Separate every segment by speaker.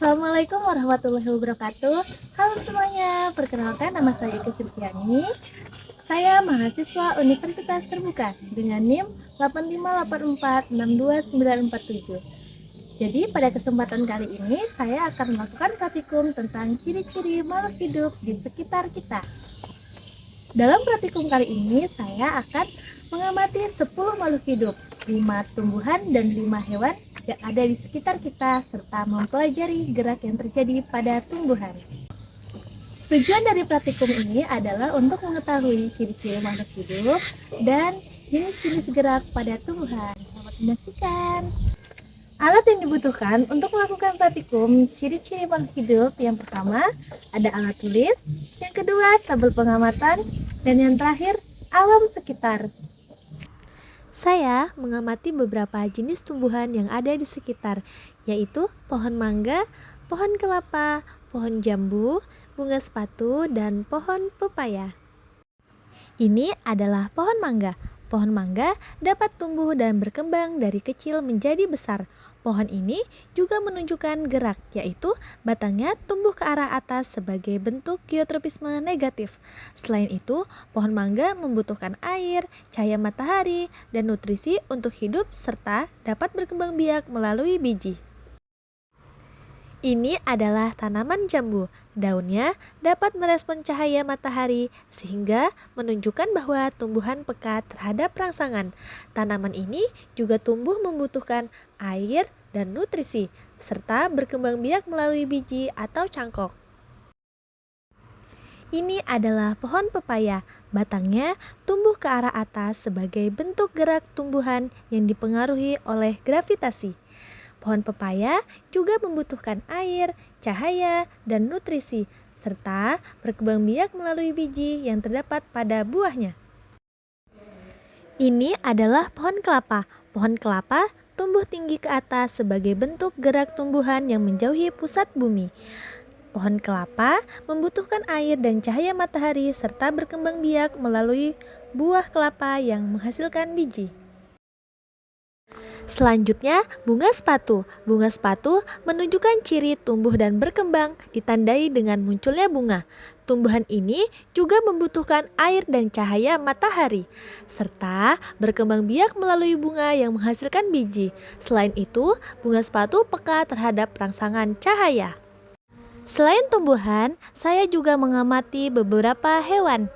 Speaker 1: Assalamualaikum warahmatullahi wabarakatuh. Halo semuanya, perkenalkan nama saya Ika Surtiani. Saya mahasiswa Universitas Terbuka dengan NIM 85846297. Jadi pada kesempatan kali ini saya akan melakukan praktikum tentang ciri-ciri makhluk hidup di sekitar kita. Dalam praktikum kali ini saya akan mengamati 10 makhluk hidup, 5 tumbuhan dan 5 hewan yang ada di sekitar kita serta mempelajari gerak yang terjadi pada tumbuhan. Tujuan dari praktikum ini adalah untuk mengetahui ciri-ciri makhluk hidup dan jenis-jenis gerak pada tumbuhan. Selamat menyaksikan. Alat yang dibutuhkan untuk melakukan praktikum ciri-ciri makhluk hidup yang pertama ada alat tulis, yang kedua tabel pengamatan, dan yang terakhir alam sekitar. Saya mengamati beberapa jenis tumbuhan yang ada di sekitar, yaitu pohon mangga, pohon kelapa, pohon jambu, bunga sepatu, dan pohon pepaya. Ini adalah pohon mangga. Pohon mangga dapat tumbuh dan berkembang dari kecil menjadi besar. Pohon ini juga menunjukkan gerak, yaitu batangnya tumbuh ke arah atas sebagai bentuk geotropisme negatif. Selain itu, pohon mangga membutuhkan air, cahaya matahari, dan nutrisi untuk hidup serta dapat berkembang biak melalui biji. Ini adalah tanaman jambu. Daunnya dapat merespon cahaya matahari sehingga menunjukkan bahwa tumbuhan peka terhadap rangsangan. Tanaman ini juga tumbuh membutuhkan air dan nutrisi serta berkembang biak melalui biji atau cangkok. Ini adalah pohon pepaya. Batangnya tumbuh ke arah atas sebagai bentuk gerak tumbuhan yang dipengaruhi oleh gravitasi. Pohon pepaya juga membutuhkan air, cahaya, dan nutrisi, serta berkembang biak melalui biji yang terdapat pada buahnya. Ini adalah pohon kelapa. Pohon kelapa tumbuh tinggi ke atas sebagai bentuk gerak tumbuhan yang menjauhi pusat bumi. Pohon kelapa membutuhkan air dan cahaya matahari serta berkembang biak melalui buah kelapa yang menghasilkan biji. Selanjutnya, bunga sepatu. Bunga sepatu menunjukkan ciri tumbuh dan berkembang ditandai dengan munculnya bunga. Tumbuhan ini juga membutuhkan air dan cahaya matahari, serta berkembang biak melalui bunga yang menghasilkan biji. Selain itu, bunga sepatu peka terhadap rangsangan cahaya. Selain tumbuhan, saya juga mengamati beberapa hewan.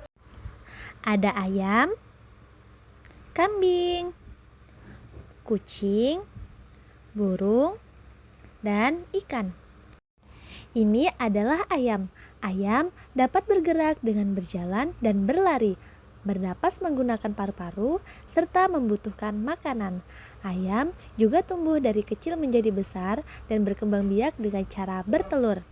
Speaker 1: Ada ayam, kambing, kucing, burung, dan ikan. Ini adalah ayam. Ayam dapat bergerak dengan berjalan dan berlari, bernapas menggunakan paru-paru, serta membutuhkan makanan. Ayam juga tumbuh dari kecil menjadi besar dan berkembang biak dengan cara bertelur.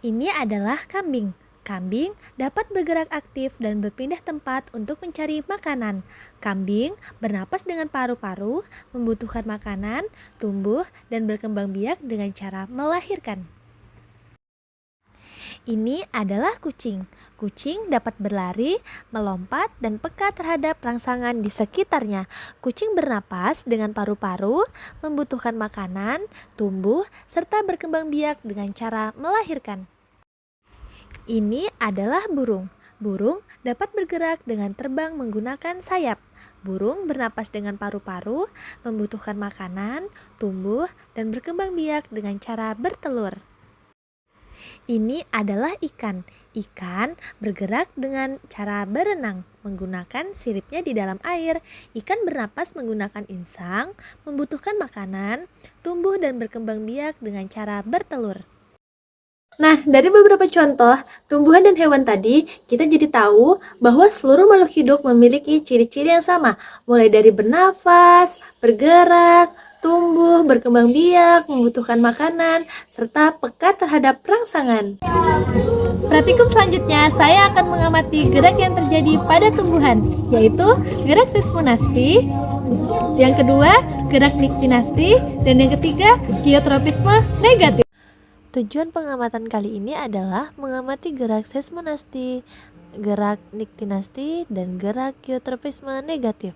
Speaker 1: Ini adalah kambing. Kambing dapat bergerak aktif dan berpindah tempat untuk mencari makanan. Kambing bernapas dengan paru-paru, membutuhkan makanan, tumbuh, dan berkembang biak dengan cara melahirkan. Ini adalah kucing. Kucing dapat berlari, melompat, dan peka terhadap rangsangan di sekitarnya. Kucing bernapas dengan paru-paru, membutuhkan makanan, tumbuh, serta berkembang biak dengan cara melahirkan. Ini adalah burung. Burung dapat bergerak dengan terbang menggunakan sayap. Burung bernapas dengan paru-paru, membutuhkan makanan, tumbuh, dan berkembang biak dengan cara bertelur. Ini adalah ikan. Ikan bergerak dengan cara berenang, menggunakan siripnya di dalam air. Ikan bernapas menggunakan insang, membutuhkan makanan, tumbuh, dan berkembang biak dengan cara bertelur. Nah, dari beberapa contoh tumbuhan dan hewan tadi, kita jadi tahu bahwa seluruh makhluk hidup memiliki ciri-ciri yang sama, mulai dari bernafas, bergerak, tumbuh, berkembang biak, membutuhkan makanan, serta peka terhadap rangsangan. Praktikum selanjutnya, saya akan mengamati gerak yang terjadi pada tumbuhan, yaitu gerak seismonasti, yang kedua gerak niktinasti, dan yang ketiga geotropisme negatif. Tujuan pengamatan kali ini adalah mengamati gerak seismonasti, gerak niktinasti, dan gerak geotropisme negatif.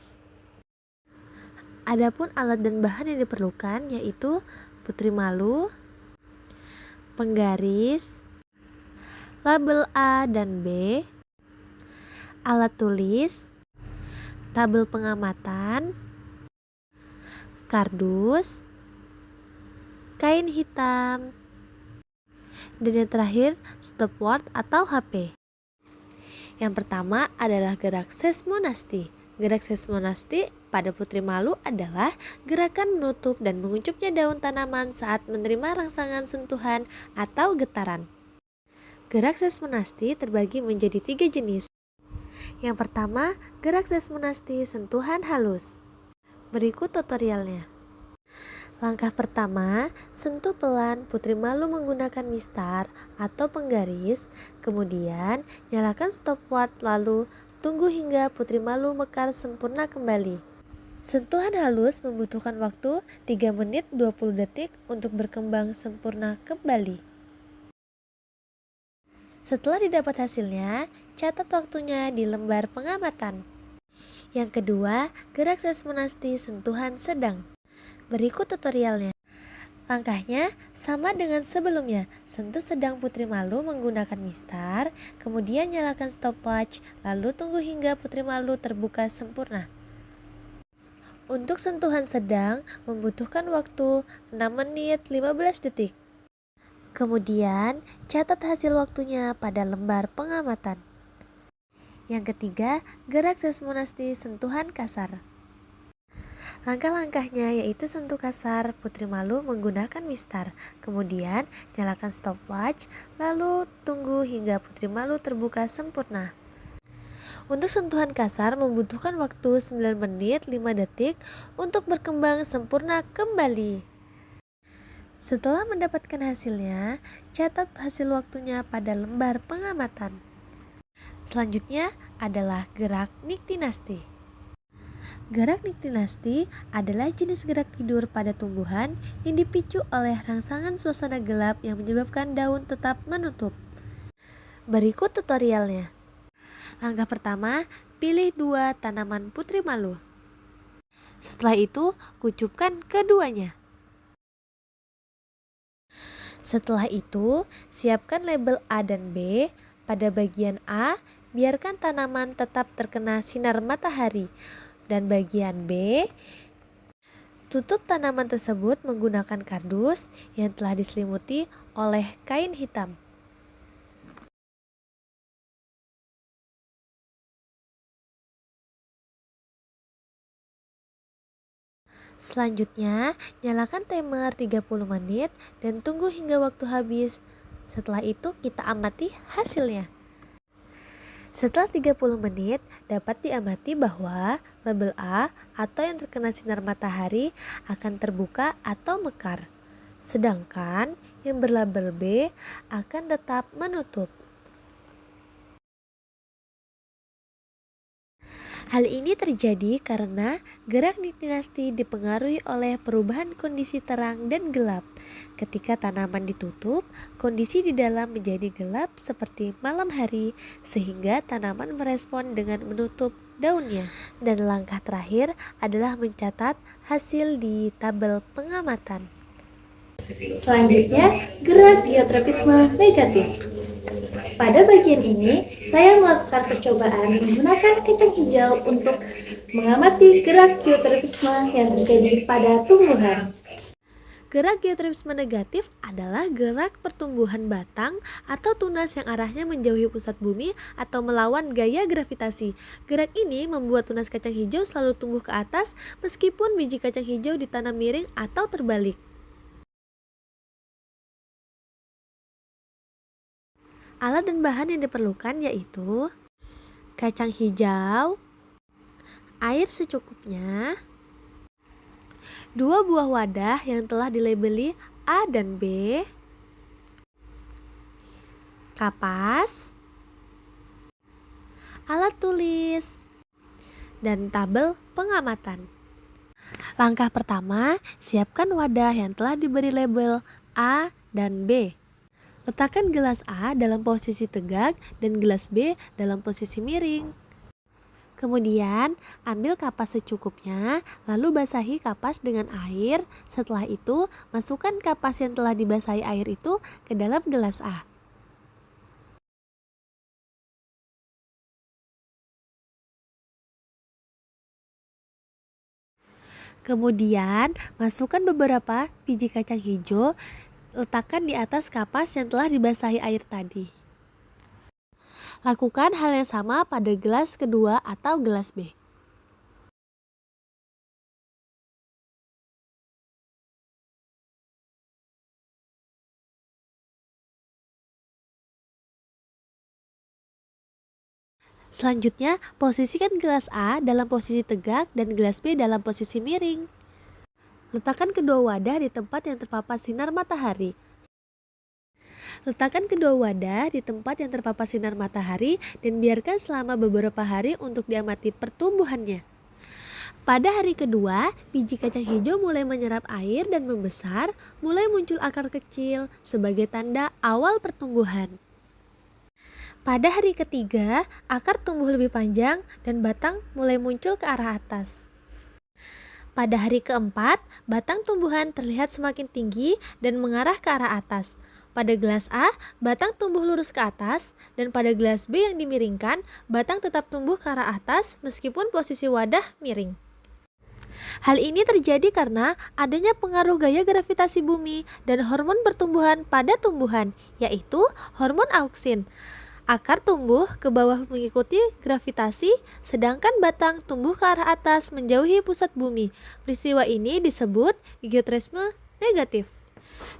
Speaker 1: Adapun alat dan bahan yang diperlukan yaitu putri malu, penggaris, label A dan B, alat tulis, tabel pengamatan, kardus, kain hitam, dan yang terakhir stopwatch atau HP. Yang pertama adalah gerak seismonasti. Gerak seismonasti pada putri malu adalah gerakan menutup dan mengucupnya daun tanaman saat menerima rangsangan sentuhan atau getaran. Gerak seismonasti terbagi menjadi 3 jenis. Yang pertama, gerak seismonasti sentuhan halus. Berikut tutorialnya. Langkah pertama, sentuh pelan putri malu menggunakan mistar atau penggaris, kemudian nyalakan stopwatch lalu tunggu hingga putri malu mekar sempurna kembali. Sentuhan halus membutuhkan waktu 3 menit 20 detik untuk berkembang sempurna kembali. Setelah didapat hasilnya, catat waktunya di lembar pengamatan. Yang kedua, gerak seismonasti sentuhan sedang. Berikut tutorialnya. Langkahnya sama dengan sebelumnya. Sentuh sedang putri malu menggunakan mistar, kemudian nyalakan stopwatch, lalu tunggu hingga putri malu terbuka sempurna. Untuk sentuhan sedang membutuhkan waktu 6 menit 15 detik. Kemudian catat hasil waktunya pada lembar pengamatan. Yang ketiga, gerak seismonasti sentuhan kasar. Langkah-langkahnya yaitu sentuh kasar putri malu menggunakan mistar, kemudian nyalakan stopwatch, lalu tunggu hingga putri malu terbuka sempurna. Untuk sentuhan kasar membutuhkan waktu 9 menit 5 detik untuk berkembang sempurna kembali. Setelah mendapatkan hasilnya, catat hasil waktunya pada lembar pengamatan. Selanjutnya adalah gerak niktinasti. Gerak niktinasti adalah jenis gerak tidur pada tumbuhan yang dipicu oleh rangsangan suasana gelap yang menyebabkan daun tetap menutup. Berikut tutorialnya. Langkah pertama, pilih 2 tanaman putri malu. Setelah itu, kucupkan keduanya. Setelah itu, siapkan label A dan B. Pada bagian A, biarkan tanaman tetap terkena sinar matahari. Dan bagian B, tutup tanaman tersebut menggunakan kardus yang telah diselimuti oleh kain hitam. Selanjutnya, nyalakan timer 30 menit dan tunggu hingga waktu habis. Setelah itu kita amati hasilnya. Setelah 30 menit, dapat diamati bahwa label A atau yang terkena sinar matahari akan terbuka atau mekar. Sedangkan yang berlabel B akan tetap menutup. Hal ini terjadi karena gerak niktinasti dipengaruhi oleh perubahan kondisi terang dan gelap. Ketika tanaman ditutup, kondisi di dalam menjadi gelap seperti malam hari, sehingga tanaman merespon dengan menutup daunnya. Dan langkah terakhir adalah mencatat hasil di tabel pengamatan.
Speaker 2: Selanjutnya, gerak geotropisme negatif. Pada bagian ini, saya melakukan percobaan menggunakan kacang hijau untuk mengamati gerak geotropisme yang terjadi pada tumbuhan.
Speaker 1: Gerak geotropisme negatif adalah gerak pertumbuhan batang atau tunas yang arahnya menjauhi pusat bumi atau melawan gaya gravitasi. Gerak ini membuat tunas kacang hijau selalu tumbuh ke atas meskipun biji kacang hijau ditanam miring atau terbalik. Alat dan bahan yang diperlukan yaitu kacang hijau, air secukupnya, 2 buah wadah yang telah dilabeli A dan B, kapas, alat tulis, dan tabel pengamatan. Langkah pertama, siapkan wadah yang telah diberi label A dan B. Letakkan gelas A dalam posisi tegak dan gelas B dalam posisi miring. Kemudian, ambil kapas secukupnya, lalu basahi kapas dengan air. Setelah itu, masukkan kapas yang telah dibasahi air itu ke dalam gelas A. Kemudian, masukkan beberapa biji kacang hijau, letakkan di atas kapas yang telah dibasahi air tadi. Lakukan hal yang sama pada gelas kedua atau gelas B. Selanjutnya, posisikan gelas A dalam posisi tegak dan gelas B dalam posisi miring. Letakkan kedua wadah di tempat yang terpapar sinar matahari. Letakkan kedua wadah di tempat yang terpapar sinar matahari dan biarkan selama beberapa hari untuk diamati pertumbuhannya. Pada hari kedua, biji kacang hijau mulai menyerap air dan membesar, mulai muncul akar kecil sebagai tanda awal pertumbuhan. Pada hari ketiga, akar tumbuh lebih panjang dan batang mulai muncul ke arah atas. Pada hari keempat, batang tumbuhan terlihat semakin tinggi dan mengarah ke arah atas. Pada gelas A, batang tumbuh lurus ke atas, dan pada gelas B yang dimiringkan, batang tetap tumbuh ke arah atas meskipun posisi wadah miring. Hal ini terjadi karena adanya pengaruh gaya gravitasi bumi dan hormon pertumbuhan pada tumbuhan, yaitu hormon auksin. Akar tumbuh ke bawah mengikuti gravitasi, sedangkan batang tumbuh ke arah atas menjauhi pusat bumi. Peristiwa ini disebut geotresme negatif.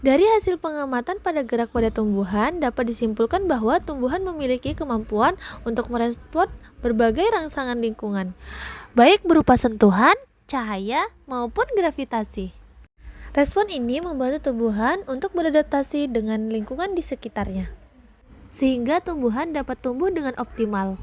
Speaker 1: Dari hasil pengamatan pada gerak pada tumbuhan, dapat disimpulkan bahwa tumbuhan memiliki kemampuan untuk merespon berbagai rangsangan lingkungan, baik berupa sentuhan, cahaya, maupun gravitasi. Respon ini membantu tumbuhan untuk beradaptasi dengan lingkungan di sekitarnya, sehingga tumbuhan dapat tumbuh dengan optimal.